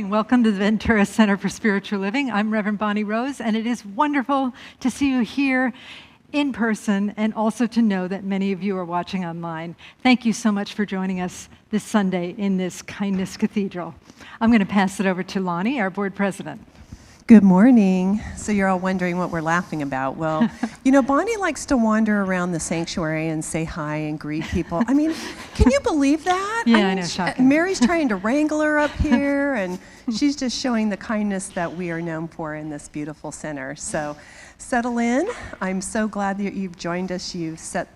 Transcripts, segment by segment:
morning. Welcome to the Ventura Center for Spiritual Living. I'm Reverend Bonnie Rose, and it is wonderful to see you here in person and also to know that many of you are watching online. Thank you so much for joining us this Sunday in this Kindness Cathedral. I'm going to pass it over to Lonnie, our board president. Good morning. So you're all wondering what we're laughing about. Well, Bonnie likes to wander around the sanctuary and say hi and greet people. I mean, can you believe that? Yeah, I know, shocking. Mary's trying to wrangle her up here, and she's just showing the kindness that we are known for in this beautiful center. So settle in. I'm so glad that you've joined us. You've set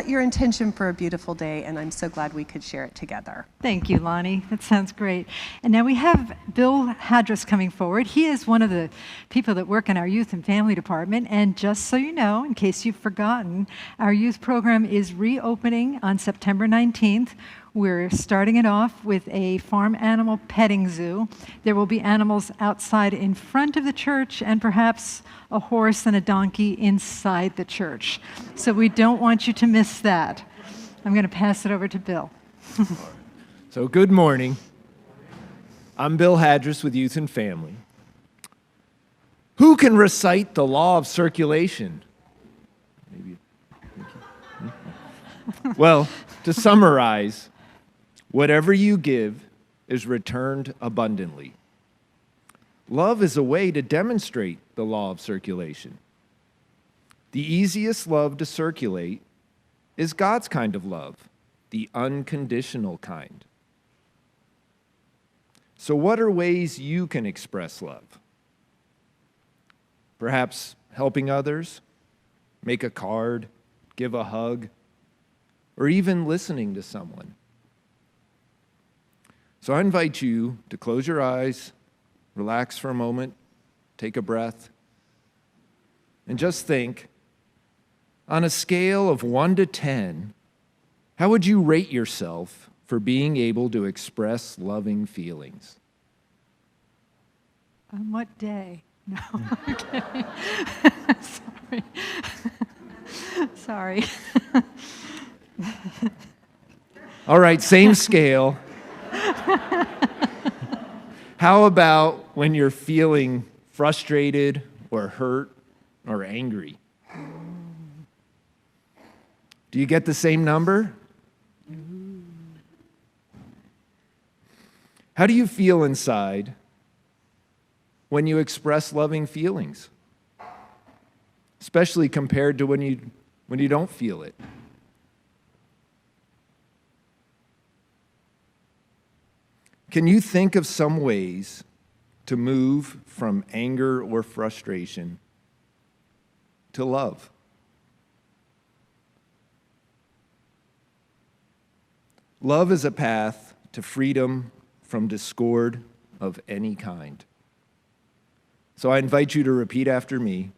your intention for a beautiful day, and I'm so glad we could share it together. Thank you, Lonnie. That sounds great. And now we have Bill Hadris coming forward. He is one of the people that work in our youth and family department. And just so you know, in case you've forgotten, our youth program is reopening on September 19th. We're starting it off with a farm animal petting zoo. There will be animals outside in front of the church and perhaps a horse and a donkey inside the church. So we don't want you to miss that. I'm going to pass it over to Bill. So good morning. I'm Bill Hadris with Youth and Family. Who can recite the law of circulation? Maybe. Well, to summarize, whatever you give is returned abundantly. Love is a way to demonstrate the law of circulation. The easiest love to circulate is God's kind of love, the unconditional kind. So what are ways you can express love? Perhaps helping others, make a card, give a hug, or even listening to someone. So I invite you to close your eyes, relax for a moment, take a breath, and just think, on a scale of 1 to 10, how would you rate yourself for being able to express loving feelings? On what day? No, I'm kidding. Sorry. All right, same scale. How about when you're feeling frustrated or hurt or angry? Do you get the same number? How do you feel inside when you express loving feelings? Especially compared to when you don't feel it. Can you think of some ways to move from anger or frustration to love? Love is a path to freedom from discord of any kind. So I invite you to repeat after me.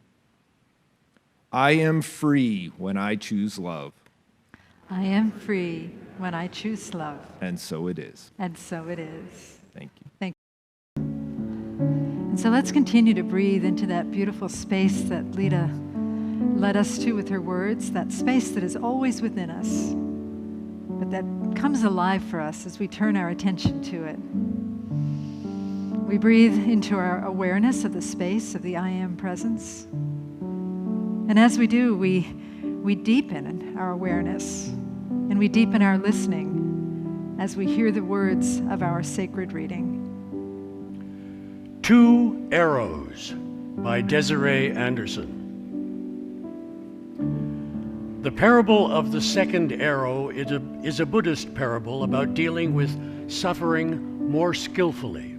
I am free when I choose love. I am free when I choose love. And so it is. And so it is. Thank you. Thank you. And so let's continue to breathe into that beautiful space that Lita led us to with her words, that space that is always within us, but that comes alive for us as we turn our attention to it. We breathe into our awareness of the space of the I Am presence. And as we do, we deepen our awareness and we deepen our listening as we hear the words of our sacred reading. 2 Arrows by Desiree Anderson. The parable of the second arrow is a Buddhist parable about dealing with suffering more skillfully.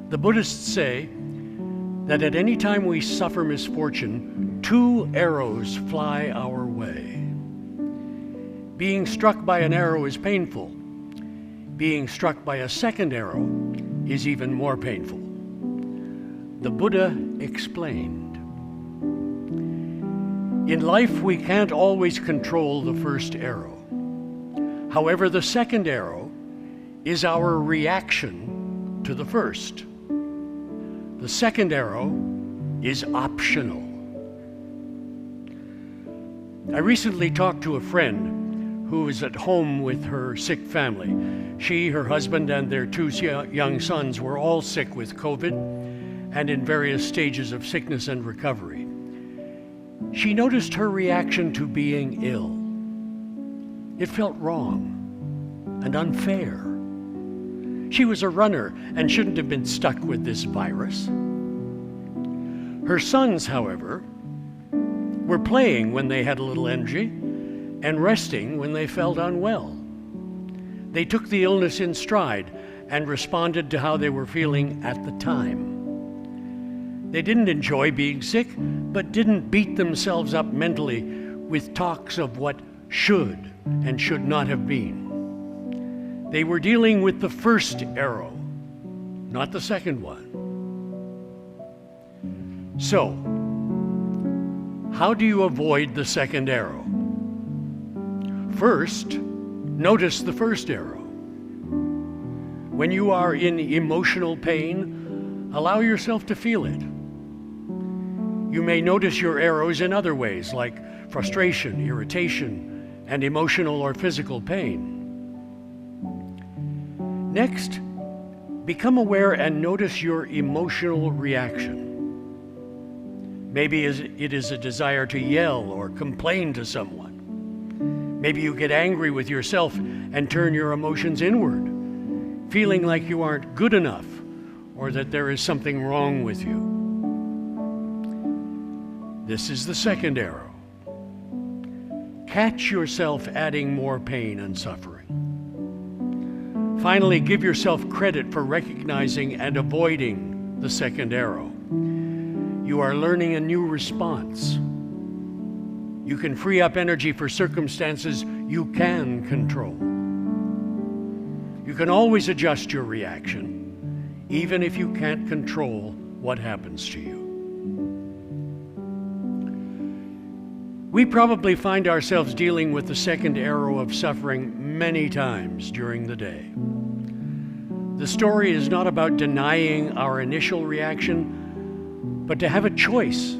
The Buddhists say that at any time we suffer misfortune, 2 arrows fly our way. Being struck by an arrow is painful. Being struck by a second arrow is even more painful. The Buddha explained. In life, we can't always control the first arrow. However, the second arrow is our reaction to the first. The second arrow is optional. I recently talked to a friend who is at home with her sick family. She, her husband, and their 2 young sons were all sick with COVID and in various stages of sickness and recovery. She noticed her reaction to being ill. It felt wrong and unfair. She was a runner and shouldn't have been stuck with this virus. Her sons, however, were playing when they had a little energy and resting when they felt unwell. They took the illness in stride and responded to how they were feeling at the time. They didn't enjoy being sick, but didn't beat themselves up mentally with talks of what should and should not have been. They were dealing with the first arrow, not the second one. So, how do you avoid the second arrow? First, notice the first arrow. When you are in emotional pain, allow yourself to feel it. You may notice your arrows in other ways, like frustration, irritation, and emotional or physical pain. Next, become aware and notice your emotional reaction. Maybe it is a desire to yell or complain to someone. Maybe you get angry with yourself and turn your emotions inward, feeling like you aren't good enough or that there is something wrong with you. This is the second arrow. Catch yourself adding more pain and suffering. Finally, give yourself credit for recognizing and avoiding the second arrow. You are learning a new response. You can free up energy for circumstances you can control. You can always adjust your reaction, even if you can't control what happens to you. We probably find ourselves dealing with the second arrow of suffering many times during the day. The story is not about denying our initial reaction, but to have a choice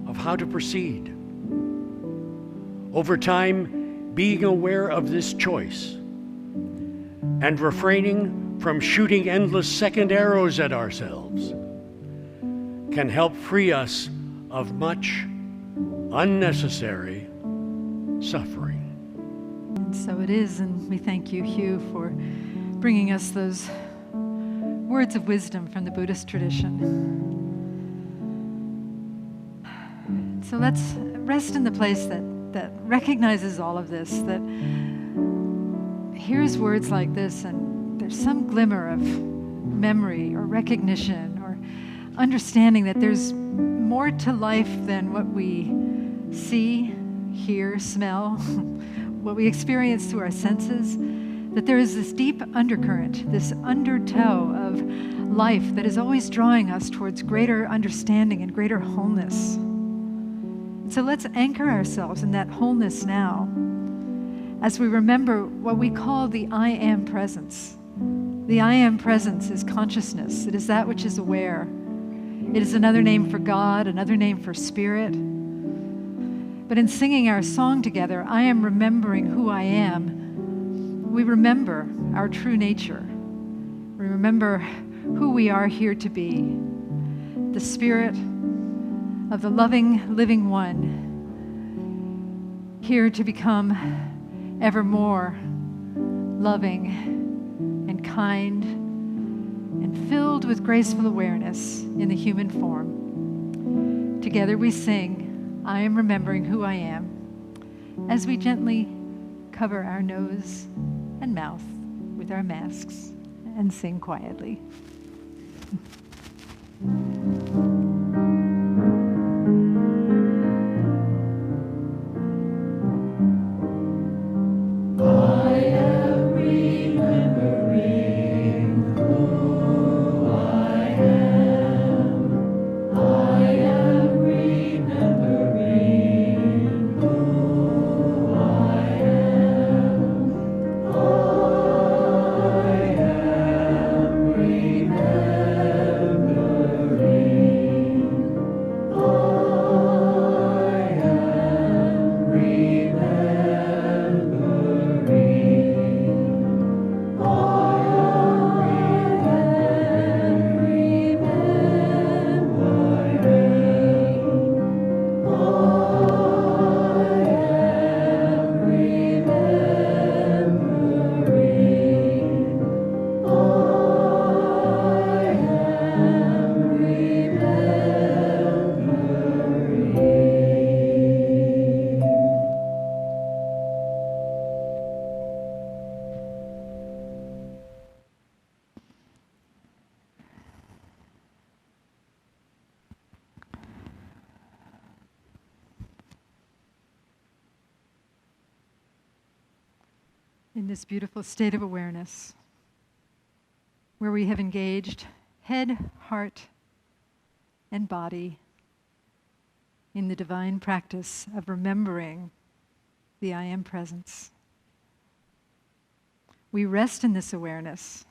of how to proceed. Over time, being aware of this choice and refraining from shooting endless second arrows at ourselves can help free us of much unnecessary suffering. And so it is, and we thank you, Hugh, for bringing us those words of wisdom from the Buddhist tradition. So let's rest in the place that recognizes all of this, that hears words like this, and there's some glimmer of memory or recognition or understanding that there's more to life than what we see, hear, smell, what we experience through our senses, that there is this deep undercurrent, this undertow of life that is always drawing us towards greater understanding and greater wholeness. So let's anchor ourselves in that wholeness now as we remember what we call the I am presence. The I am presence is consciousness. It is that which is aware. It is another name for God, another name for spirit. But in singing our song together, I am remembering who I am, we remember our true nature. We remember who we are here to be, the spirit of the loving, living one, here to become ever more loving and kind and filled with graceful awareness in the human form. Together we sing, I am remembering who I am, as we gently cover our nose and mouth with our masks and sing quietly. Remembering in this beautiful state of awareness where we have engaged head, heart, and body in the divine practice of remembering the I Am Presence. We rest in this awareness,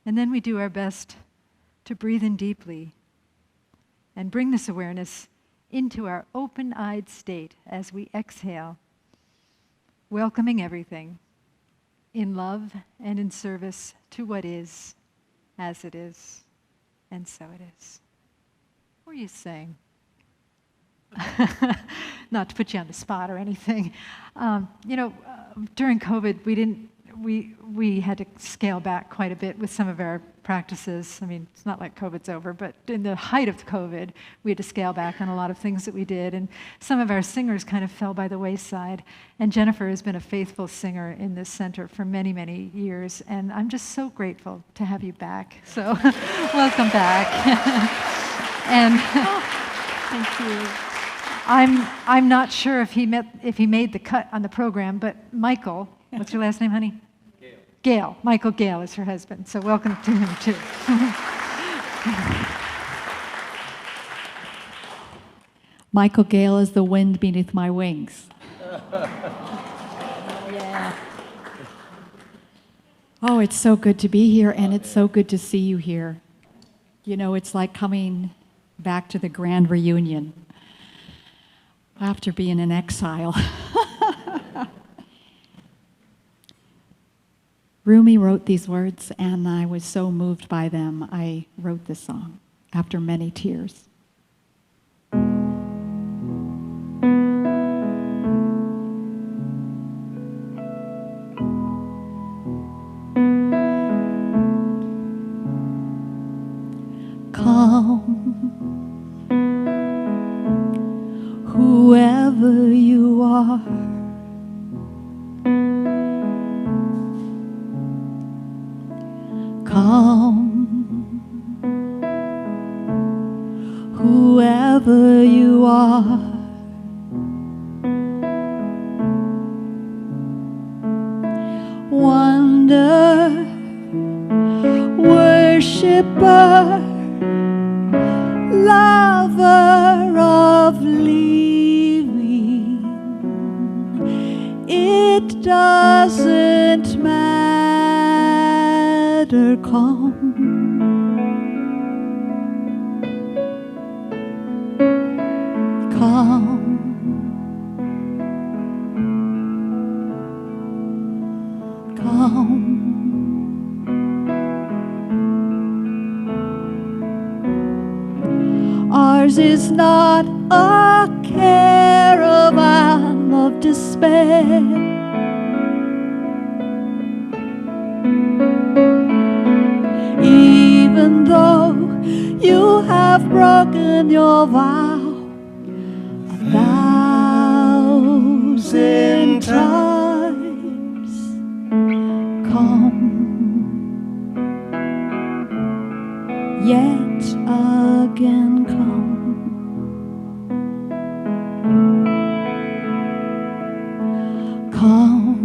and then we do our best to breathe in deeply and bring this awareness into our open-eyed state as we exhale, welcoming everything in love and in service to what is, as it is, and so it is. What are you saying? Not to put you on the spot or anything. During COVID, we had to scale back quite a bit with some of our practices. I mean, it's not like COVID's over, but in the height of COVID, we had to scale back on a lot of things that we did, and some of our singers kind of fell by the wayside. And Jennifer has been a faithful singer in this center for many, many years, and I'm just so grateful to have you back. So, welcome back. And thank you. I'm not sure if he made the cut on the program, but Michael, what's your last name, honey? Gail. Michael Gail is her husband, so welcome to him too. Michael Gail is the wind beneath my wings. Yeah. Oh, it's so good to be here, and it's so good to see you here. You know, it's like coming back to the grand reunion after being in exile. Rumi wrote these words, and I was so moved by them, I wrote this song after many tears. Come, whoever you are. Come, whoever you are. Wonder, worshipper, lover of living. It doesn't matter, come. Come. Come. Ours is not a caravan of despair. Even though you have broken your vow 1,000 times, come yet again, come. Come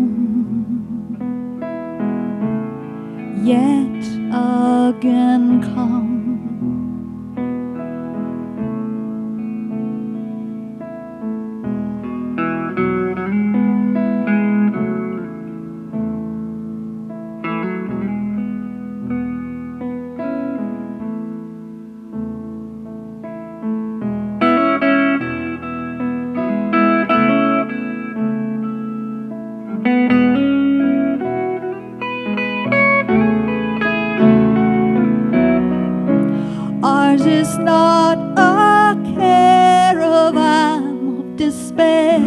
yet again, come. Ours is not a caravan of despair.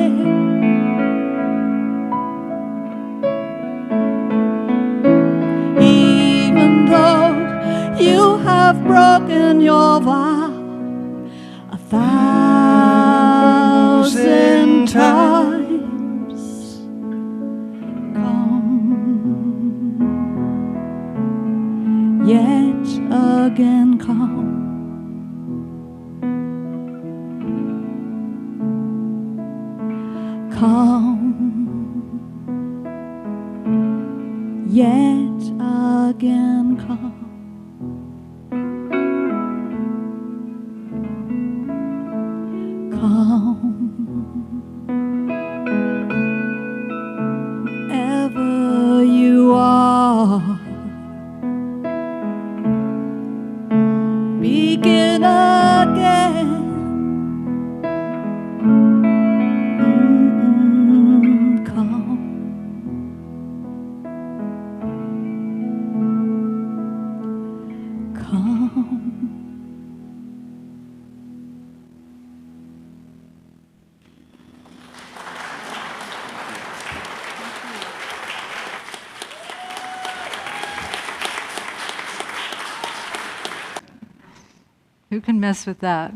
Even though you have broken your vow 1,000 times, come yet again, come. Come yet again come. Wherever you are, begin again. Come. Who can mess with that?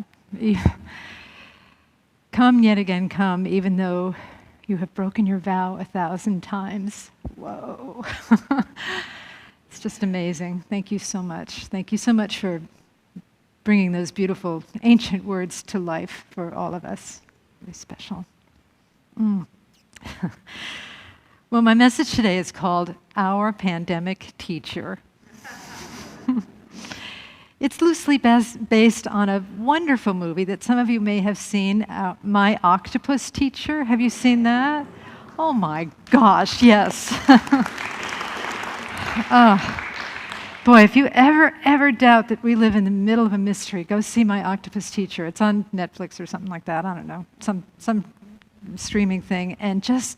Come yet again, come, even though you have broken your vow 1,000 times. Whoa. It's just amazing. Thank you so much. Thank you so much for bringing those beautiful ancient words to life for all of us. Really special. Well, my message today is called Our Pandemic Teacher. It's loosely based on a wonderful movie that some of you may have seen, My Octopus Teacher. Have you seen that? Oh my gosh, yes. Boy, if you ever doubt that we live in the middle of a mystery, go see My Octopus Teacher. It's on Netflix or something like that. I don't know, some streaming thing, and just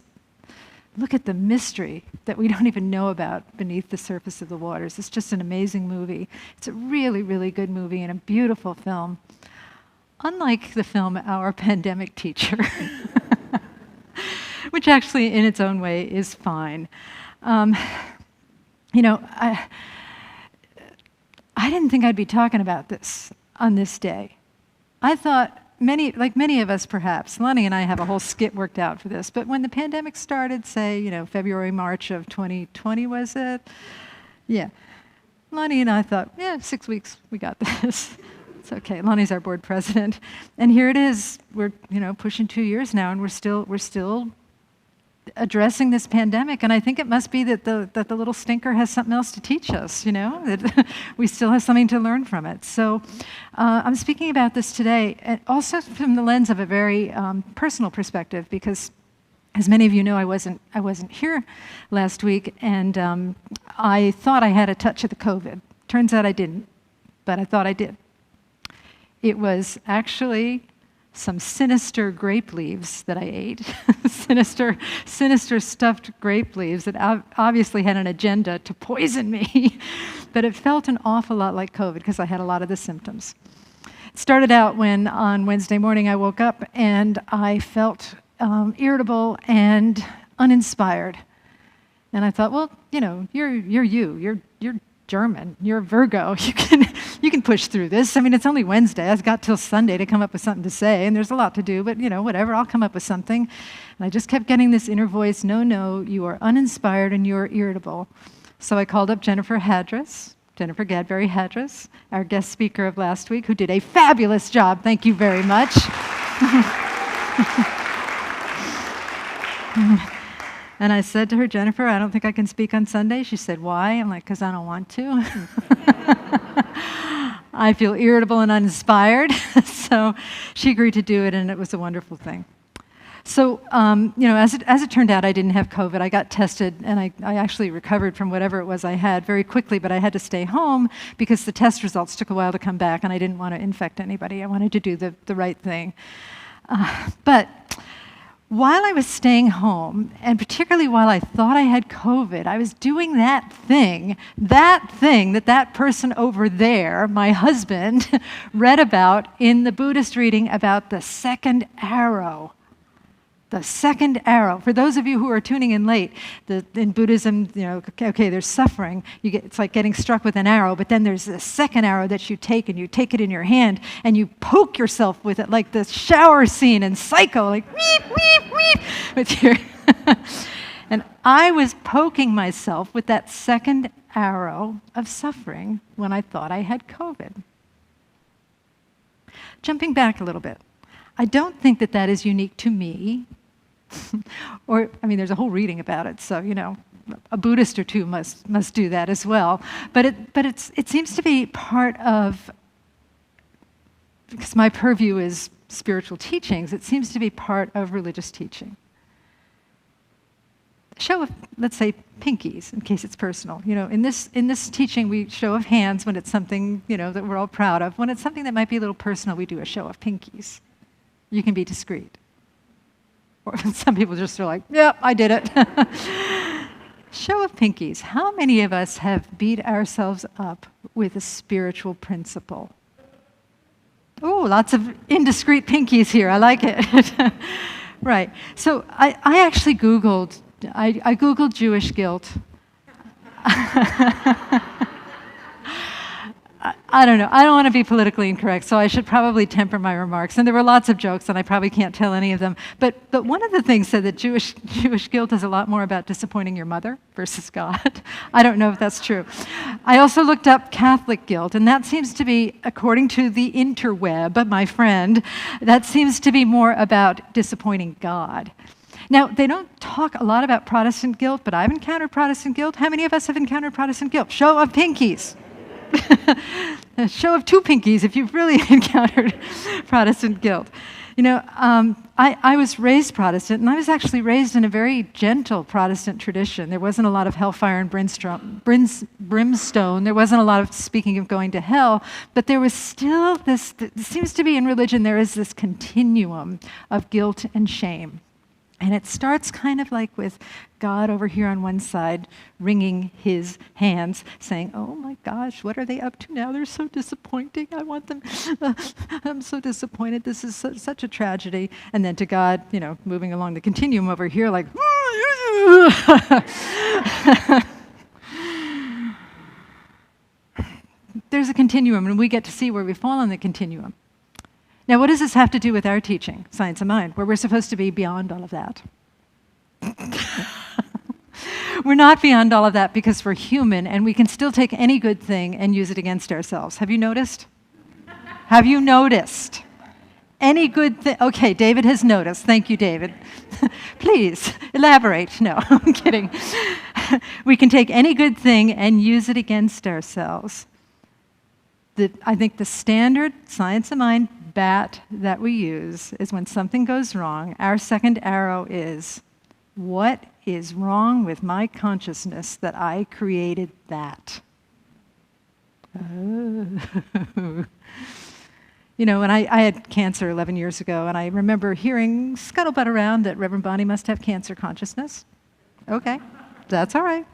look at the mystery that we don't even know about beneath the surface of the waters. It's just an amazing movie. It's a really, really good movie and a beautiful film. Unlike the film Our Pandemic Teacher, which actually in its own way is fine. You know, I didn't think I'd be talking about this on this day. I thought, like many of us perhaps, Lonnie and I have a whole skit worked out for this, but when the pandemic started, say, you know, February, March of 2020, was it? Yeah. Lonnie and I thought, yeah, 6 weeks, we got this. It's okay. Lonnie's our board president. And here it is. We're, you know, pushing 2 years now, and we're still addressing this pandemic, and I think it must be that the little stinker has something else to teach us, you know, that we still have something to learn from it. So I'm speaking about this today, and also from the lens of a very personal perspective, because as many of you know, I wasn't here last week, and I thought I had a touch of the COVID. Turns out I didn't, but I thought I did. It was actually some sinister grape leaves that I ate, sinister stuffed grape leaves that obviously had an agenda to poison me, but it felt an awful lot like COVID because I had a lot of the symptoms. It started out when on Wednesday morning I woke up and I felt irritable and uninspired. And I thought, well, you know, you're German, you're a Virgo, you can push through this. I mean, it's only Wednesday. I've got till Sunday to come up with something to say, and there's a lot to do, but you know, whatever, I'll come up with something. And I just kept getting this inner voice, no, you are uninspired and you're irritable. So I called up Jennifer Gadberry Hadras, our guest speaker of last week, who did a fabulous job. Thank you very much. And I said to her, Jennifer, I don't think I can speak on Sunday. She said, why? I'm like, because I don't want to. I feel irritable and uninspired. So she agreed to do it, and it was a wonderful thing. So, you know, as it turned out, I didn't have COVID. I got tested, and I actually recovered from whatever it was I had very quickly, but I had to stay home because the test results took a while to come back, and I didn't want to infect anybody. I wanted to do the right thing. But while I was staying home, and particularly while I thought I had COVID, I was doing that thing that person over there, my husband, read about in the Buddhist reading about the second arrow. The second arrow. For those of you who are tuning in late, in Buddhism, you know, okay, there's suffering. It's like getting struck with an arrow, but then there's a second arrow that you take, and you take it in your hand, and you poke yourself with it, like the shower scene in Psycho, like weep, weep, weep, with your. And I was poking myself with that second arrow of suffering when I thought I had COVID. Jumping back a little bit. I don't think that is unique to me. Or, I mean, there's a whole reading about it, so, you know, a Buddhist or two must do that as well. But it seems to be part of, because my purview is spiritual teachings, it seems to be part of religious teaching. Show of, let's say, pinkies, in case it's personal. In this teaching, we show of hands when it's something, that we're all proud of. When it's something that might be a little personal, we do a show of pinkies. You can be discreet. Or some people just are like, yep, I did it. Show of pinkies. How many of us have beat ourselves up with a spiritual principle? Oh, lots of indiscreet pinkies here. I like it. Right. So I actually Googled, I Googled Jewish guilt. I don't know. I don't want to be politically incorrect, so I should probably temper my remarks. And there were lots of jokes, and I probably can't tell any of them. But one of the things said that Jewish guilt is a lot more about disappointing your mother versus God. I don't know if that's true. I also looked up Catholic guilt, and that seems to be, according to the interweb, my friend, that seems to be more about disappointing God. Now, they don't talk a lot about Protestant guilt, but I've encountered Protestant guilt. How many of us have encountered Protestant guilt? Show of pinkies. A show of two pinkies if you've really encountered Protestant guilt. I was raised Protestant, and I was actually raised in a very gentle Protestant tradition. There wasn't a lot of hellfire and brimstone. There wasn't a lot of speaking of going to hell, but there was still this, it seems to be in religion, there is this continuum of guilt and shame. And it starts kind of like with God over here on one side, wringing his hands, saying, oh my gosh, what are they up to now? They're so disappointing. I want them, I'm so disappointed. This is such a tragedy. And then to God, moving along the continuum over here, like, there's a continuum, and we get to see where we fall on the continuum. Now, what does this have to do with our teaching, Science of Mind, where we're supposed to be beyond all of that? We're not beyond all of that because we're human, and we can still take any good thing and use it against ourselves. Have you noticed? Have you noticed? Any good thing? Okay, David has noticed. Thank you, David. Please, elaborate. No, I'm kidding. We can take any good thing and use it against ourselves. I think the standard Science of Mind bat that we use is when something goes wrong, our second arrow is, what is wrong with my consciousness that I created that? Oh. When I had cancer 11 years ago, and I remember hearing scuttlebutt around that Reverend Bonnie must have cancer consciousness. Okay, that's all right.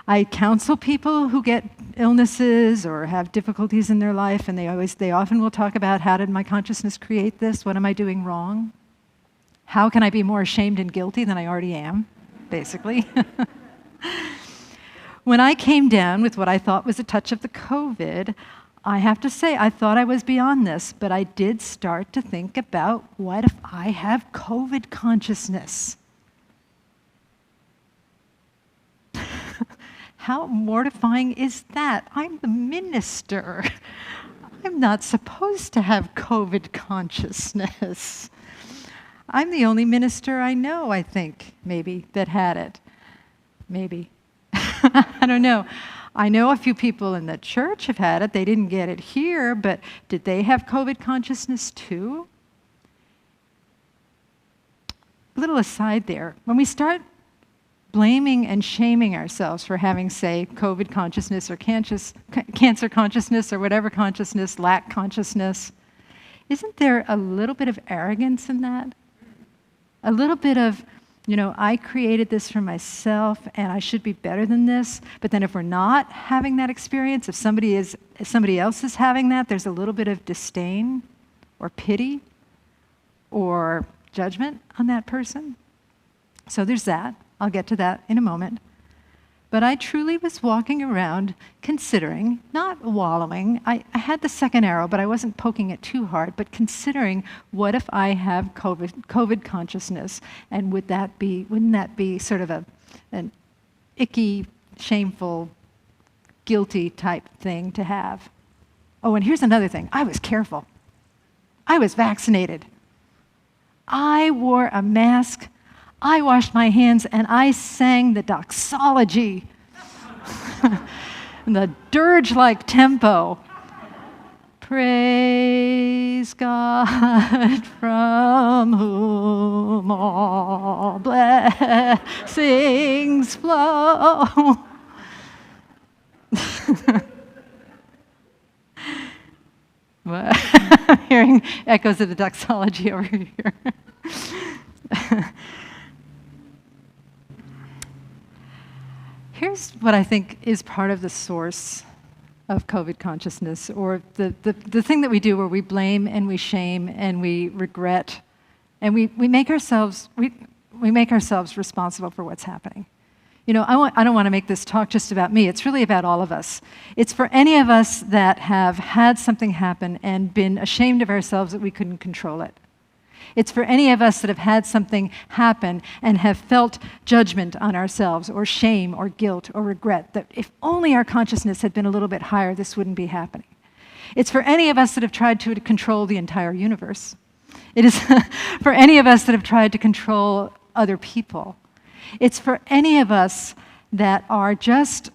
I counsel people who get illnesses or have difficulties in their life, and they often will talk about, how did my consciousness create this? What am I doing wrong? How can I be more ashamed and guilty than I already am, basically? When I came down with what I thought was a touch of the COVID, I have to say, I thought I was beyond this, but I did start to think about, what if I have COVID consciousness? How mortifying is that? I'm the minister. I'm not supposed to have COVID consciousness. I'm the only minister I know, I think, maybe, that had it. Maybe. I don't know. I know a few people in the church have had it. They didn't get it here, but did they have COVID consciousness too? A little aside there. When we start blaming and shaming ourselves for having, say, COVID consciousness or cancer consciousness or whatever consciousness, lack consciousness, isn't there a little bit of arrogance in that? A little bit of, I created this for myself and I should be better than this. But then if we're not having that experience, if somebody else is having that, there's a little bit of disdain or pity or judgment on that person. So there's that. I'll get to that in a moment. But I truly was walking around considering, not wallowing. I had the second arrow, but I wasn't poking it too hard, but considering, what if I have COVID consciousness? And wouldn't that be sort of an icky, shameful, guilty type thing to have? Oh, and here's another thing. I was careful. I was vaccinated. I wore a mask. I washed my hands and I sang the doxology in the dirge-like tempo. Praise God from whom all blessings flow. I'm hearing echoes of the doxology over here. Here's what I think is part of the source of COVID consciousness, or the thing that we do where we blame and we shame and we regret, and we make ourselves responsible for what's happening. You know, I don't want to make this talk just about me. It's really about all of us. It's for any of us that have had something happen and been ashamed of ourselves that we couldn't control it. It's for any of us that have had something happen and have felt judgment on ourselves, or shame, or guilt, or regret, that if only our consciousness had been a little bit higher, this wouldn't be happening. It's for any of us that have tried to control the entire universe. It is for any of us that have tried to control other people. It's for any of us that are just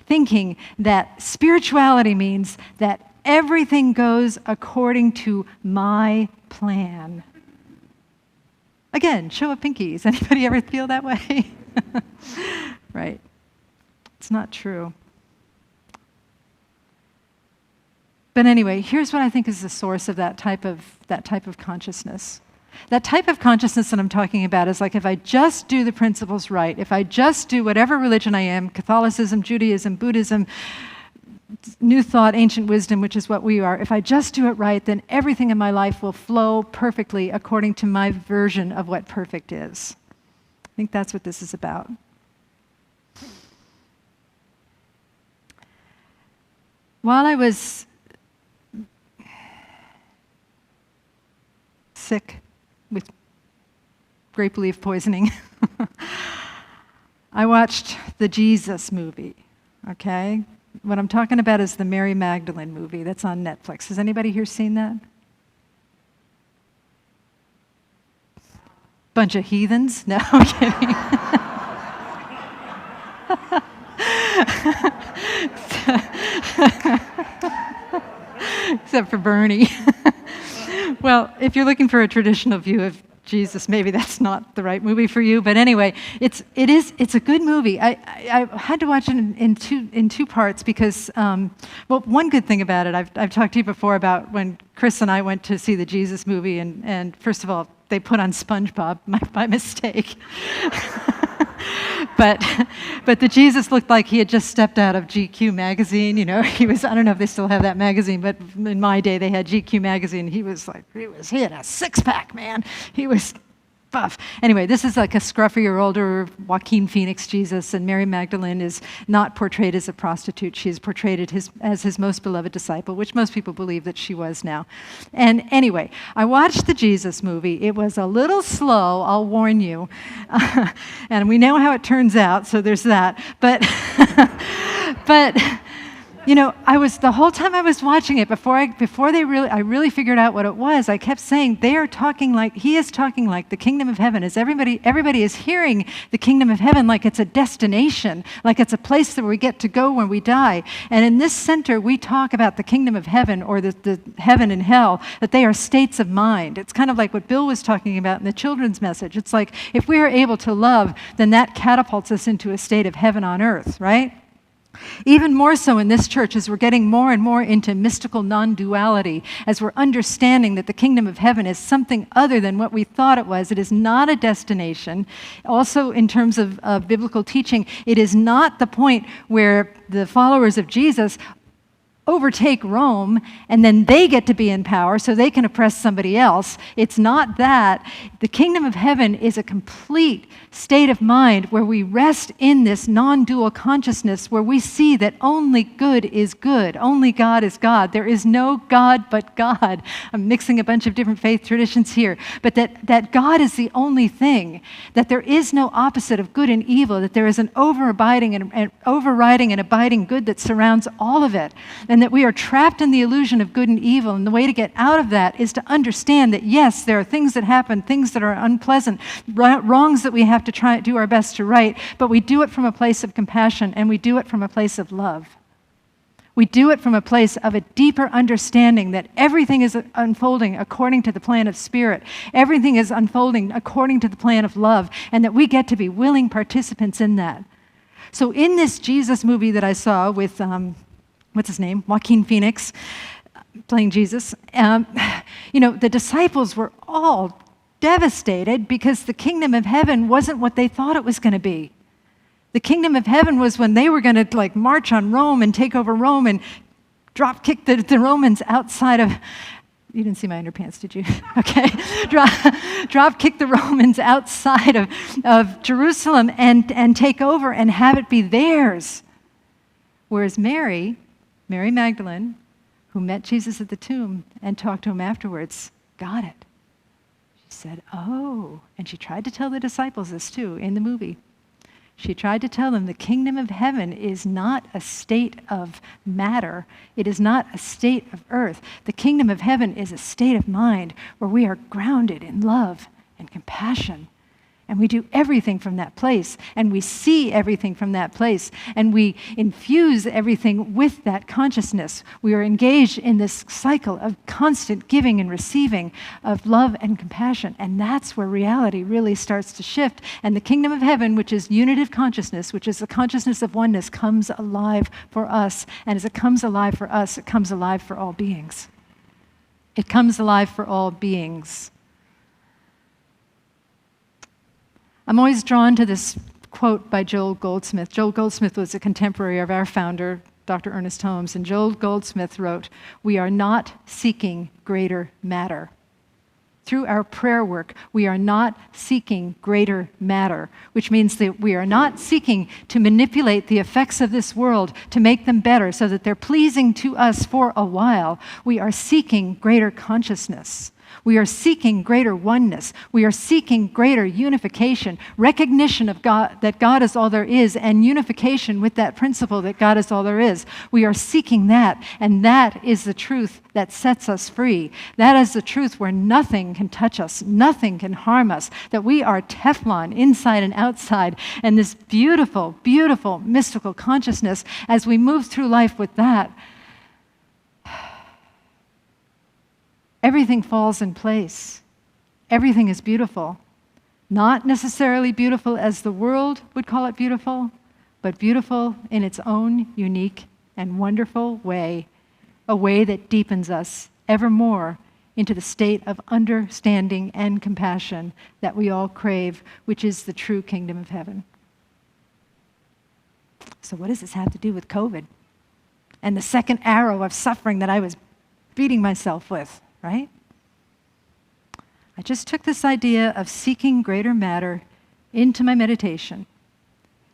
thinking that spirituality means that everything goes according to my plan. Again, show of pinkies. Anybody ever feel that way? Right. It's not true. But anyway, here's what I think is the source of that type of consciousness. That type of consciousness that I'm talking about is like, if I just do the principles right, if I just do whatever religion I am, Catholicism, Judaism, Buddhism, New Thought, Ancient Wisdom, which is what we are, if I just do it right, then everything in my life will flow perfectly according to my version of what perfect is. I think that's what this is about. While I was sick with grape leaf poisoning, I watched the Jesus movie, okay? What I'm talking about is the Mary Magdalene movie that's on Netflix. Has anybody here seen that? Bunch of heathens? No, I'm kidding. Except for Bernie. Well, if you're looking for a traditional view of Jesus, maybe that's not the right movie for you. But anyway, it's a good movie. I had to watch it in two parts because, well, one good thing about it, I've talked to you before about when Chris and I went to see the Jesus movie, and first of all, they put on SpongeBob by mistake. But the Jesus looked like he had just stepped out of GQ magazine. You know, he was, I don't know if they still have that magazine, but in my day they had GQ magazine. He had a six-pack, man. He was buff. Anyway, this is like a scruffier, older Joaquin Phoenix Jesus, and Mary Magdalene is not portrayed as a prostitute. She is portrayed as his most beloved disciple, which most people believe that she was now. And anyway, I watched the Jesus movie. It was a little slow, I'll warn you. And we know how it turns out, so there's that. But you know, the whole time I was watching it, before I really figured out what it was, I kept saying, he is talking like the kingdom of heaven. Everybody is hearing the kingdom of heaven like it's a destination, like it's a place that we get to go when we die. And in this center, we talk about the kingdom of heaven, or the heaven and hell, that they are states of mind. It's kind of like what Bill was talking about in the children's message. It's like, if we are able to love, then that catapults us into a state of heaven on earth, right? Even more so in this church, as we're getting more and more into mystical non-duality, as we're understanding that the kingdom of heaven is something other than what we thought it was. It is not a destination. Also, in terms of biblical teaching, it is not the point where the followers of Jesus overtake Rome, and then they get to be in power so they can oppress somebody else. It's not that. The kingdom of heaven is a complete state of mind where we rest in this non-dual consciousness, where we see that only good is good, only God is God. There is no God but God. I'm mixing a bunch of different faith traditions here, but that God is the only thing, that there is no opposite of good and evil, that there is an overriding and abiding good that surrounds all of it. And and that we are trapped in the illusion of good and evil. And the way to get out of that is to understand that, yes, there are things that happen, things that are unpleasant, wrongs that we have to try do our best to right, but we do it from a place of compassion, and we do it from a place of love. We do it from a place of a deeper understanding that everything is unfolding according to the plan of Spirit. Everything is unfolding according to the plan of love, and that we get to be willing participants in that. So in this Jesus movie that I saw with, what's his name? Joaquin Phoenix, playing Jesus, the disciples were all devastated because the kingdom of heaven wasn't what they thought it was going to be. The kingdom of heaven was when they were going to march on Rome and take over Rome and drop kick the Romans outside of. You didn't see my underpants, did you? Okay. Drop kick the Romans outside of Jerusalem and take over and have it be theirs. Whereas Mary Magdalene, who met Jesus at the tomb and talked to him afterwards, got it. She said, oh, and she tried to tell the disciples this too in the movie. She tried to tell them the kingdom of heaven is not a state of matter. It is not a state of earth. The kingdom of heaven is a state of mind where we are grounded in love and compassion. And we do everything from that place, and we see everything from that place, and we infuse everything with that consciousness. We are engaged in this cycle of constant giving and receiving of love and compassion, and that's where reality really starts to shift. And the kingdom of heaven, which is unitive consciousness, which is the consciousness of oneness, comes alive for us. And as it comes alive for us, it comes alive for all beings. It comes alive for all beings. I'm always drawn to this quote by Joel Goldsmith. Joel Goldsmith was a contemporary of our founder, Dr. Ernest Holmes, and Joel Goldsmith wrote, "We are not seeking greater matter." Through our prayer work, we are not seeking greater matter, which means that we are not seeking to manipulate the effects of this world to make them better so that they're pleasing to us for a while. We are seeking greater consciousness. We are seeking greater oneness. We are seeking greater unification, recognition of God, that God is all there is, and unification with that principle that God is all there is. We are seeking that, and that is the truth that sets us free. That is the truth where nothing can touch us, nothing can harm us, that we are Teflon inside and outside, and this beautiful, beautiful mystical consciousness, as we move through life with that, everything falls in place. Everything is beautiful. Not necessarily beautiful as the world would call it beautiful, but beautiful in its own unique and wonderful way, a way that deepens us ever more into the state of understanding and compassion that we all crave, which is the true kingdom of heaven. So what does this have to do with COVID and the second arrow of suffering that I was beating myself with? Right? I just took this idea of seeking greater matter into my meditation.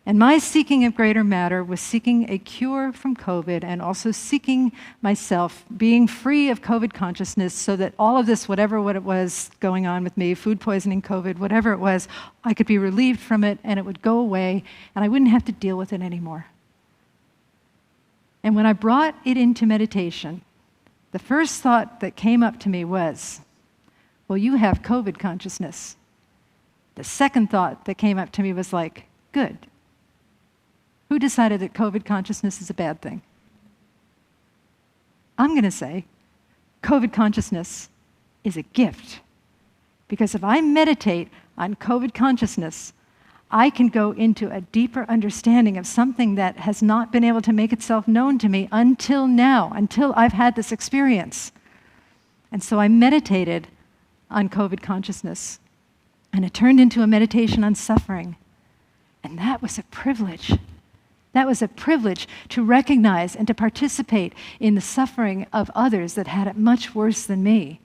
And my seeking of greater matter was seeking a cure from COVID and also seeking myself, being free of COVID consciousness so that all of this, whatever what it was going on with me, food poisoning, COVID, whatever it was, I could be relieved from it and it would go away and I wouldn't have to deal with it anymore. And when I brought it into meditation, the first thought that came up to me was, well, you have COVID consciousness. The second thought that came up to me was like, good. Who decided that COVID consciousness is a bad thing? I'm going to say COVID consciousness is a gift. Because if I meditate on COVID consciousness, I can go into a deeper understanding of something that has not been able to make itself known to me until now, until I've had this experience. And so I meditated on COVID consciousness, and it turned into a meditation on suffering. And that was a privilege. That was a privilege to recognize and to participate in the suffering of others that had it much worse than me.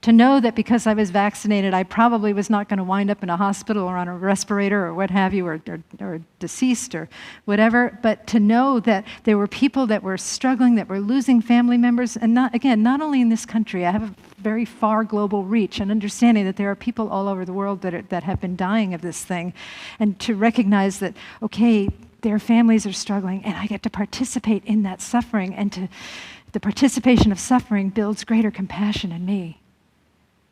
To know that because I was vaccinated, I probably was not going to wind up in a hospital or on a respirator or what have you, or deceased or whatever, but to know that there were people that were struggling, that were losing family members, and not only in this country. I have a very far global reach and understanding that there are people all over the world that have been dying of this thing, and to recognize that, okay, their families are struggling, and I get to participate in that suffering and The participation of suffering builds greater compassion in me.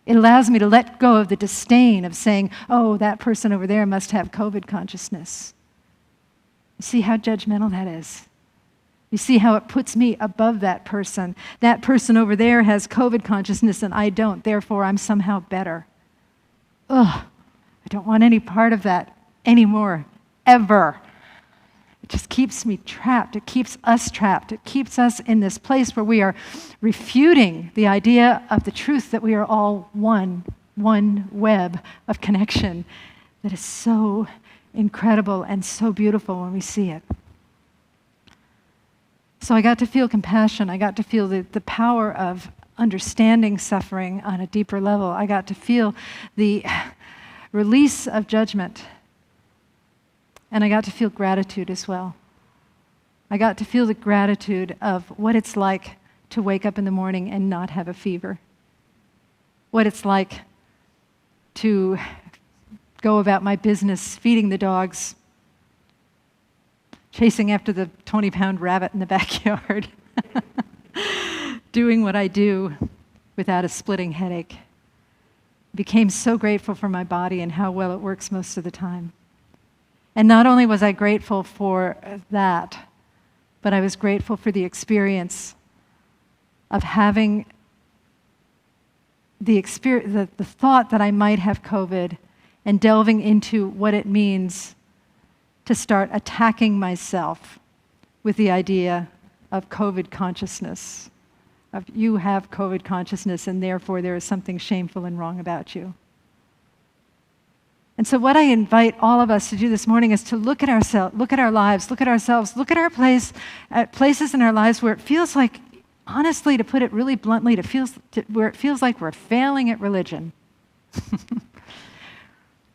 It allows me to let go of the disdain of saying, oh, that person over there must have COVID consciousness. You see how judgmental that is? You see how it puts me above that person. That person over there has COVID consciousness and I don't, therefore I'm somehow better. Ugh, I don't want any part of that anymore, ever. It just keeps me trapped. It keeps us trapped. It keeps us in this place where we are refuting the idea of the truth that we are all one web of connection that is so incredible and so beautiful when we see it. So I got to feel compassion. I got to feel the power of understanding suffering on a deeper level. I got to feel the release of judgment. And I got to feel gratitude as well. I got to feel the gratitude of what it's like to wake up in the morning and not have a fever. What it's like to go about my business, feeding the dogs, chasing after the 20-pound rabbit in the backyard, doing what I do without a splitting headache. Became so grateful for my body and how well it works most of the time. And not only was I grateful for that, but I was grateful for the experience of having the thought that I might have COVID and delving into what it means to start attacking myself with the idea of COVID consciousness, of you have COVID consciousness and therefore there is something shameful and wrong about you. And so what I invite all of us to do this morning is to look at ourselves, look at our lives, look at ourselves, look at our places in our lives where it feels like, honestly, to put it really bluntly, where it feels like we're failing at religion.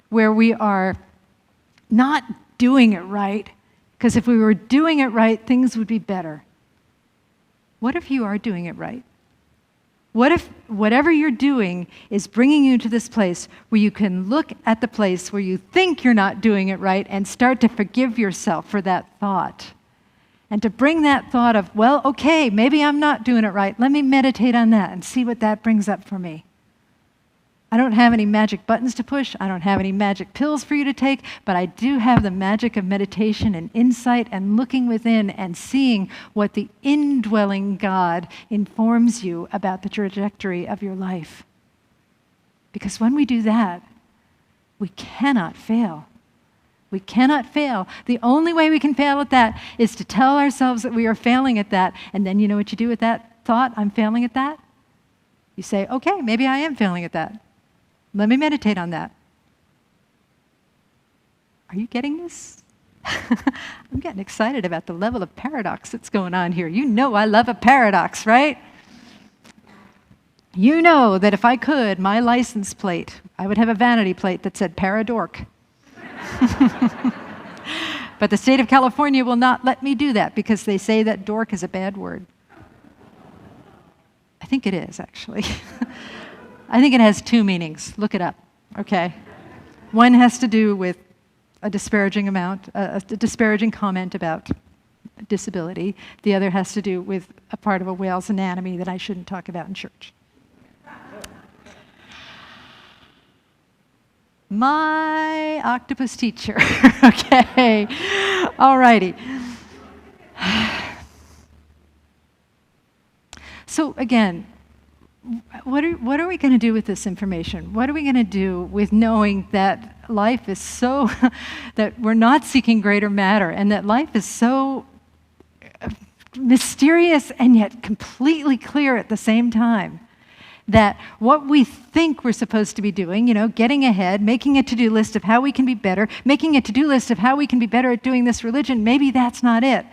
Where we are not doing it right, because if we were doing it right, things would be better. What if you are doing it right? What if whatever you're doing is bringing you to this place where you can look at the place where you think you're not doing it right and start to forgive yourself for that thought? And to bring that thought of, well, okay, maybe I'm not doing it right. Let me meditate on that and see what that brings up for me. I don't have any magic buttons to push. I don't have any magic pills for you to take, but I do have the magic of meditation and insight and looking within and seeing what the indwelling God informs you about the trajectory of your life. Because when we do that, we cannot fail. We cannot fail. The only way we can fail at that is to tell ourselves that we are failing at that, and then you know what you do with that thought, I'm failing at that? You say, okay, maybe I am failing at that. Let me meditate on that. Are you getting this? I'm getting excited about the level of paradox that's going on here. You know I love a paradox, right? You know that if I could, my license plate, I would have a vanity plate that said paradork. But the state of California will not let me do that because they say that dork is a bad word. I think it is, actually. I think it has two meanings. Look it up, okay? One has to do with a disparaging comment about disability. The other has to do with a part of a whale's anatomy that I shouldn't talk about in church. My octopus teacher, okay? All righty. So again, what are we going to do with this information? What are we going to do with knowing that life is so, that we're not seeking greater matter, and that life is so mysterious and yet completely clear at the same time? That what we think we're supposed to be doing, getting ahead, making a to-do list of how we can be better, making a to-do list of how we can be better at doing this religion, maybe that's not it.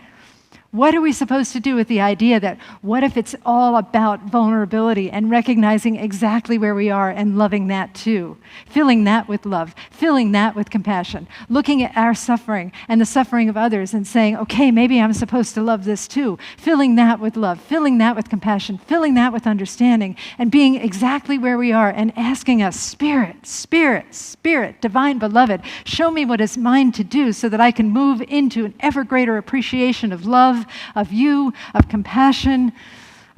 What are we supposed to do with the idea that what if it's all about vulnerability and recognizing exactly where we are and loving that too? Filling that with love, filling that with compassion, looking at our suffering and the suffering of others and saying, okay, maybe I'm supposed to love this too. Filling that with love, filling that with compassion, filling that with understanding, and being exactly where we are and asking us, Spirit, Spirit, Spirit, Divine Beloved, show me what is mine to do so that I can move into an ever greater appreciation of love, of you, of compassion,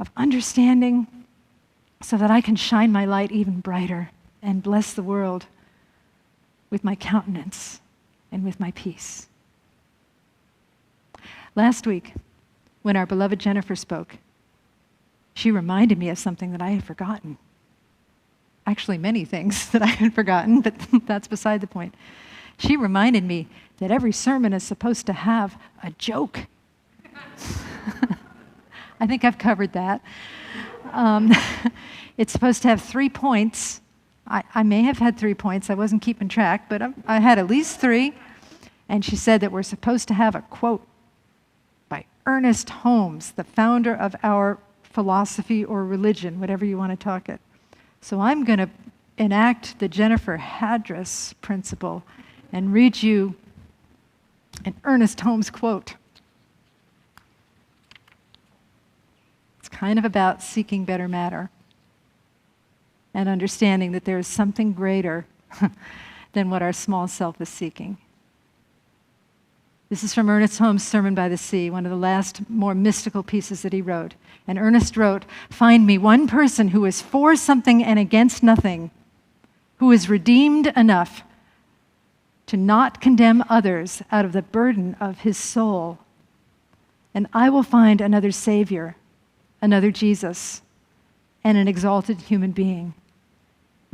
of understanding so that I can shine my light even brighter and bless the world with my countenance and with my peace. Last week, when our beloved Jennifer spoke, she reminded me of something that I had forgotten. Actually, many things that I had forgotten, but that's beside the point. She reminded me that every sermon is supposed to have a joke. I think I've covered that. It's supposed to have 3 points. I may have had 3 points. I wasn't keeping track, but I had at least 3. And she said that we're supposed to have a quote by Ernest Holmes, the founder of our philosophy or religion, whatever you want to talk it. So I'm going to enact the Jennifer Hadris principle and read you an Ernest Holmes quote. It's kind of about seeking better matter and understanding that there is something greater than what our small self is seeking. This is from Ernest Holmes' Sermon by the Sea, one of the last more mystical pieces that he wrote. And Ernest wrote, "Find me one person who is for something and against nothing, who is redeemed enough to not condemn others out of the burden of his soul, and I will find another Savior, another Jesus, and an exalted human being."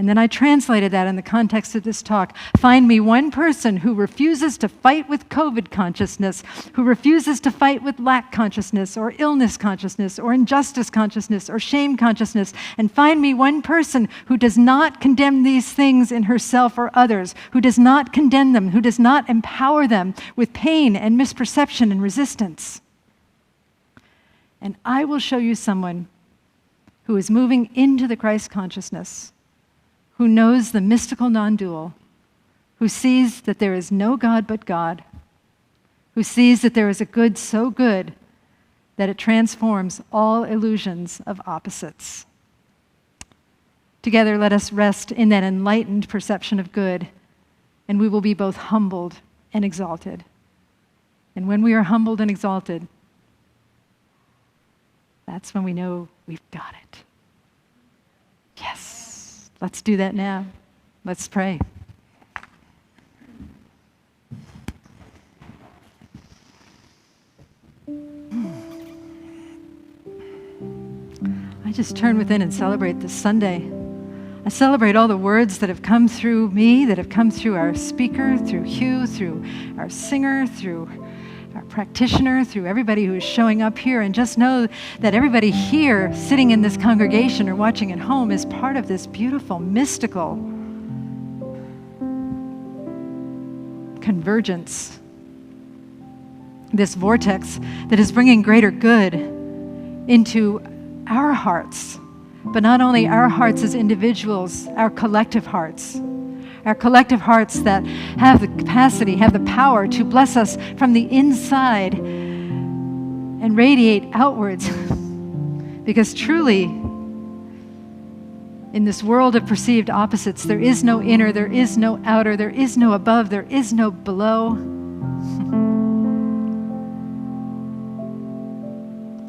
And then I translated that in the context of this talk. Find me one person who refuses to fight with COVID consciousness, who refuses to fight with lack consciousness, or illness consciousness, or injustice consciousness, or shame consciousness. And find me one person who does not condemn these things in herself or others, who does not condemn them, who does not empower them with pain and misperception and resistance. And I will show you someone who is moving into the Christ consciousness, who knows the mystical non-dual, who sees that there is no God but God, who sees that there is a good so good that it transforms all illusions of opposites. Together, let us rest in that enlightened perception of good, and we will be both humbled and exalted. And when we are humbled and exalted, that's when we know we've got it. Yes. Let's do that now. Let's pray. I just turn within and celebrate this Sunday. I celebrate all the words that have come through me, that have come through our speaker, through Hugh, through our singer, through our practitioner, through everybody who is showing up here, and just know that everybody here sitting in this congregation or watching at home is part of this beautiful, mystical convergence, this vortex that is bringing greater good into our hearts, but not only our hearts as individuals, our collective hearts. Our collective hearts that have the capacity, have the power to bless us from the inside and radiate outwards. Because truly, in this world of perceived opposites, there is no inner, there is no outer, there is no above, there is no below.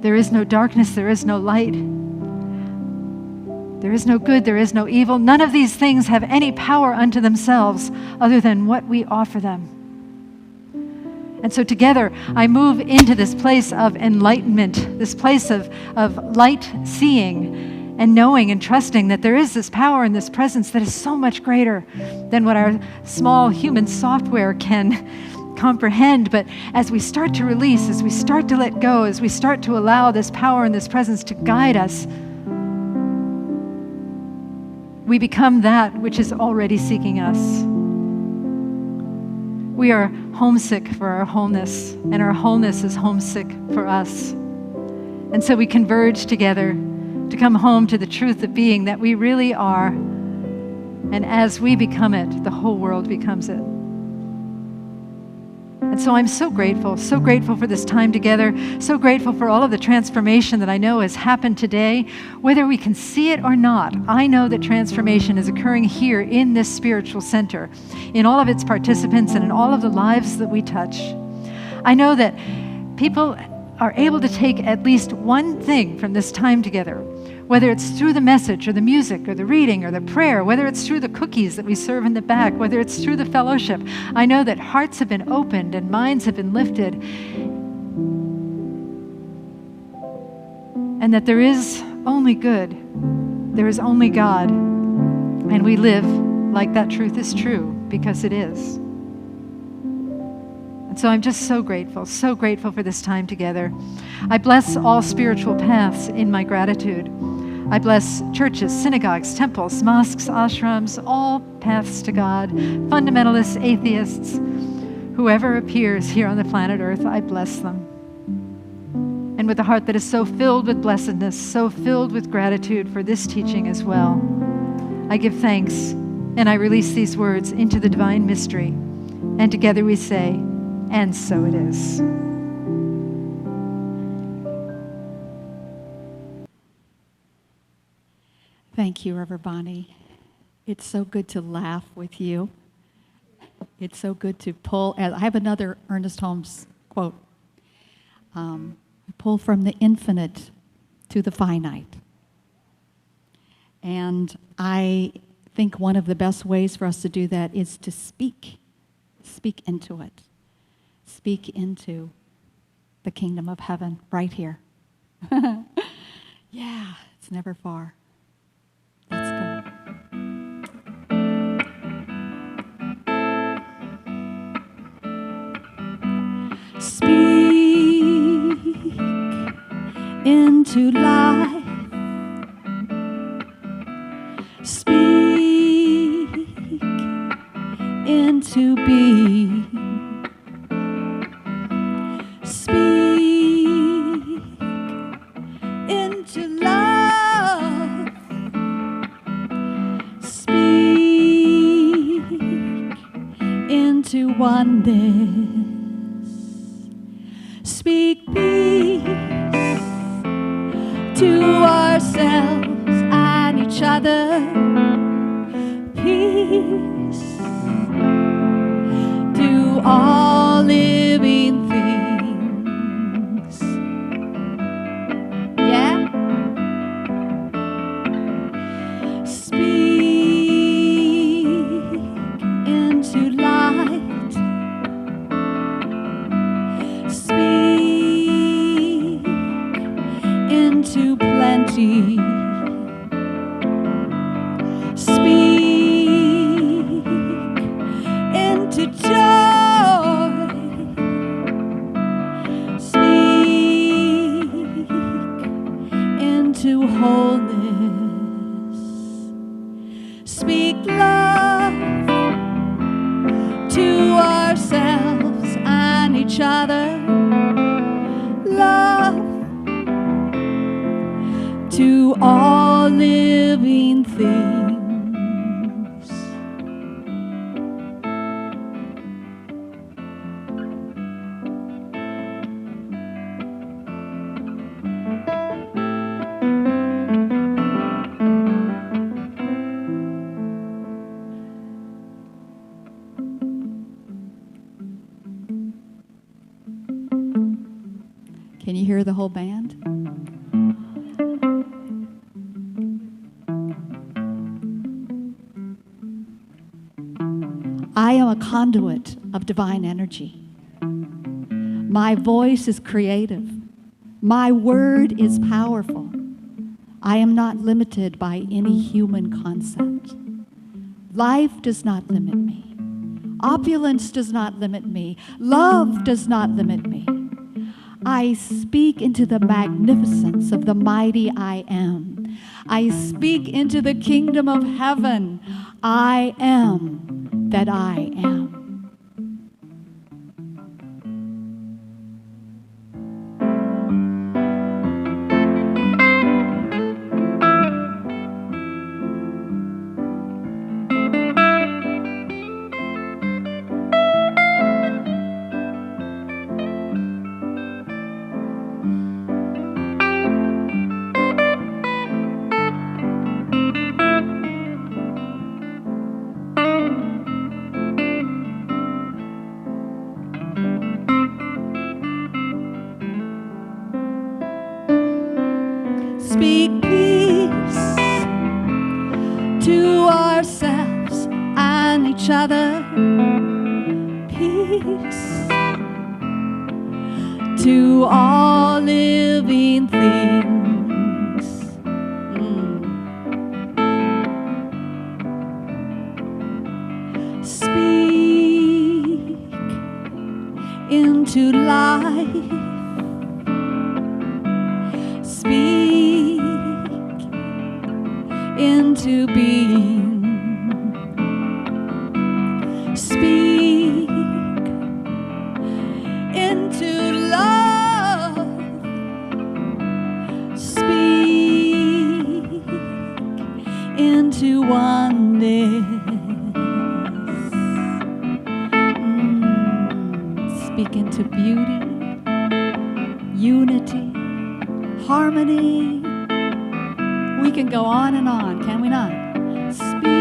There is no darkness, there is no light. There is no good, there is no evil. None of these things have any power unto themselves other than what we offer them. And so together, I move into this place of enlightenment, this place of light seeing and knowing and trusting that there is this power and this presence that is so much greater than what our small human software can comprehend. But as we start to release, as we start to let go, as we start to allow this power and this presence to guide us, we become that which is already seeking us. We are homesick for our wholeness, and our wholeness is homesick for us. And so we converge together to come home to the truth of being that we really are. And as we become it, the whole world becomes it. And so I'm so grateful for this time together, so grateful for all of the transformation that I know has happened today. Whether we can see it or not, I know that transformation is occurring here in this spiritual center, in all of its participants and in all of the lives that we touch. I know that people are able to take at least one thing from this time together, whether it's through the message or the music or the reading or the prayer, whether it's through the cookies that we serve in the back, whether it's through the fellowship, I know that hearts have been opened and minds have been lifted, and that there is only good, there is only God, and we live like that truth is true because it is. And so I'm just so grateful for this time together. I bless all spiritual paths in my gratitude. I bless churches, synagogues, temples, mosques, ashrams, all paths to God, fundamentalists, atheists, whoever appears here on the planet Earth, I bless them. And with a heart that is so filled with blessedness, so filled with gratitude for this teaching as well, I give thanks and I release these words into the divine mystery. And together we say, and so it is. Thank you, Reverend Bonnie. It's so good to laugh with you. It's so good to pull. I have another Ernest Holmes quote. Pull from the infinite to the finite. And I think one of the best ways for us to do that is to speak into it. Speak into the kingdom of heaven right here. Yeah, it's never far. Let's go. Speak into life. Speak into being. Speak into love. Speak into oneness. Speak peace to ourselves and each other. Peace to all living things. Yeah? Speak into light. Speak into plenty. Speak into joy. Speak into wholeness. Speak love to ourselves and each other. Love to all living things. Can you hear the whole band? I am a conduit of divine energy. My voice is creative. My word is powerful. I am not limited by any human concept. Life does not limit me. Opulence does not limit me. Love does not limit me. I speak into the magnificence of the mighty I am. I speak into the kingdom of heaven. I am that I am. speak peace to ourselves and each other. Peace to all living things. Speak into life. Speak into being. Speak into love. Speak into oneness. Speak into beauty, unity, harmony. We can go on and on, can we not? Speak.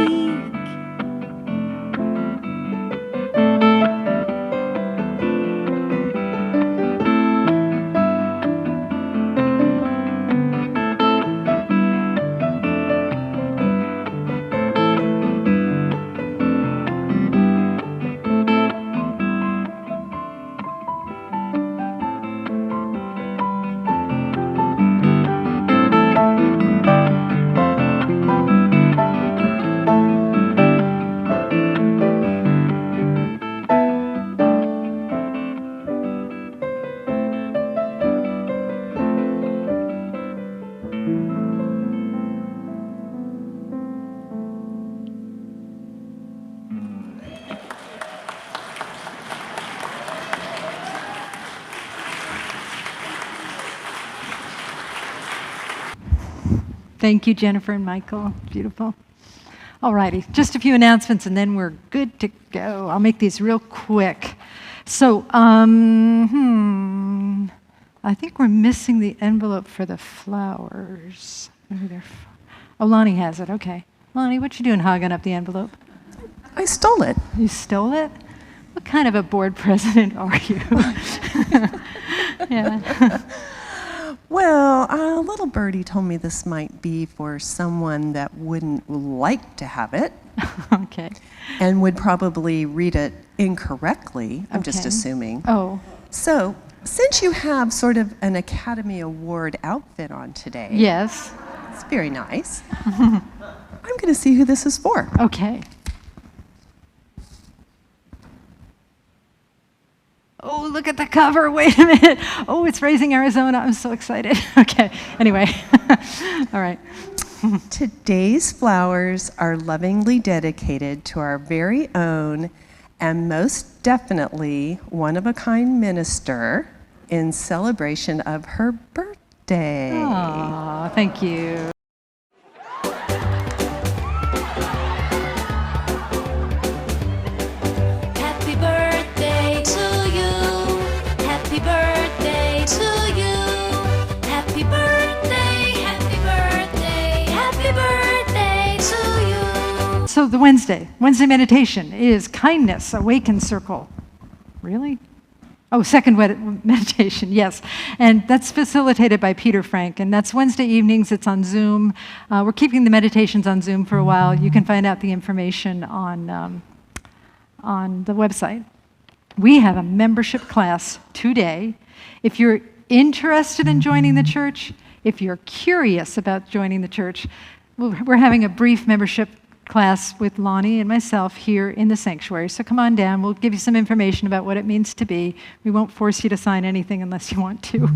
Thank you, Jennifer and Michael. Beautiful. All righty, just a few announcements and then we're good to go. I'll make these real quick. So, I think we're missing the envelope for the flowers. Oh, Lonnie has it, okay. Lonnie, what you doing hogging up the envelope? I stole it. You stole it? What kind of a board president are you? Yeah. Well, a little birdie told me this might be for someone that wouldn't like to have it. Okay. And would probably read it incorrectly. I'm just Okay. assuming. Oh, So, since you have sort of an Academy Award outfit on today, yes. it's very nice. I'm going to see who this is for. Okay. Oh, look at the cover. Wait a minute. Oh, it's Raising Arizona. I'm so excited. Okay. Anyway. All right. Today's flowers are lovingly dedicated to our very own and most definitely one-of-a-kind minister in celebration of her birthday. Aw, thank you. Happy birthday to you. Happy birthday to you. Happy birthday, happy birthday, happy birthday to you. So the Wednesday meditation is Kindness Awaken Circle. Really? Oh, second meditation, yes. And that's facilitated by Peter Frank, and that's Wednesday evenings. It's on Zoom. We're keeping the meditations on Zoom for a while. You can find out the information on the website. We have a membership class today. If you're interested in joining the church, if you're curious about joining the church, we're having a brief membership class with Lonnie and myself here in the sanctuary. So come on down. We'll give you some information about what it means to be. We won't force you to sign anything unless you want to.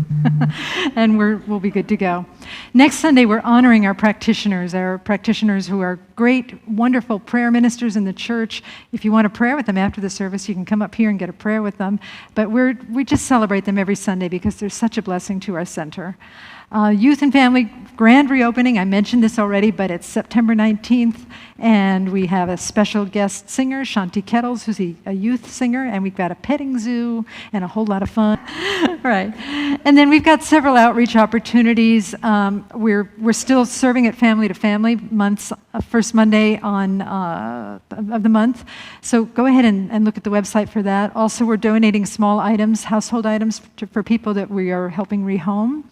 And we'll be good to go. Next Sunday, we're honoring our practitioners who are great, wonderful prayer ministers in the church. If you want a prayer with them after the service, you can come up here and get a prayer with them. But we just celebrate them every Sunday because they're such a blessing to our center. Youth and Family grand reopening, I mentioned this already, but it's September 19th, and we have a special guest singer, Shanti Kettles, who's a youth singer, and we've got a petting zoo and a whole lot of fun. Right. And then we've got several outreach opportunities. We're still serving at Family to Family months, first Monday of the month. So go ahead and look at the website for that. Also, we're donating small items, household items for people that we are helping rehome.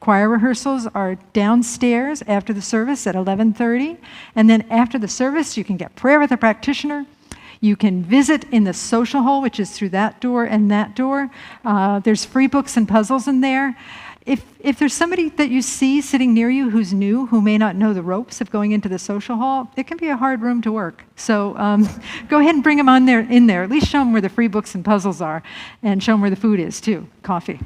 Choir rehearsals are downstairs after the service at 11:30. And then after the service, you can get prayer with a practitioner. You can visit in the social hall, which is through that door and that door. There's free books and puzzles in there. If there's somebody that you see sitting near you who's new, who may not know the ropes of going into the social hall, it can be a hard room to work. So go ahead and bring them in there. At least show them where the free books and puzzles are, and show them where the food is too, coffee.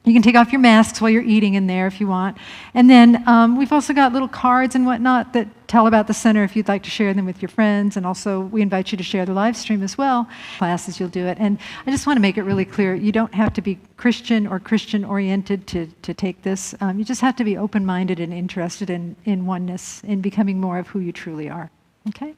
You can take off your masks while you're eating in there if you want. And then we've also got little cards and whatnot that tell about the center if you'd like to share them with your friends. And also we invite you to share the live stream as well. Classes, you'll do it. And I just want to make it really clear, you don't have to be Christian or Christian-oriented to take this. You just have to be open-minded and interested in oneness, in becoming more of who you truly are. Okay?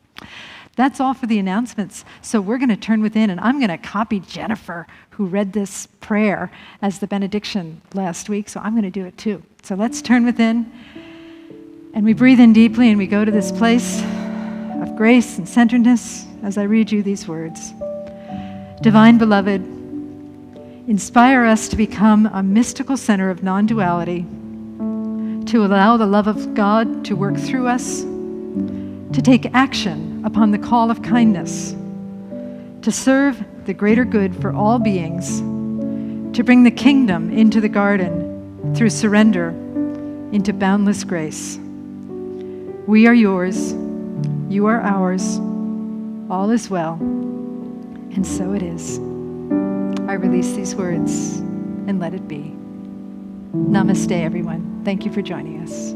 That's all for the announcements. So we're going to turn within, and I'm going to copy Jennifer, who read this prayer as the benediction last week, so I'm going to do it too. So let's turn within, and we breathe in deeply, and we go to this place of grace and centeredness as I read you these words. Divine Beloved, inspire us to become a mystical center of non-duality, to allow the love of God to work through us, to take action upon the call of kindness, to serve the greater good for all beings, to bring the kingdom into the garden through surrender into boundless grace. We are yours, you are ours, all is well, and so it is. I release these words and let it be. Namaste, everyone. Thank you for joining us.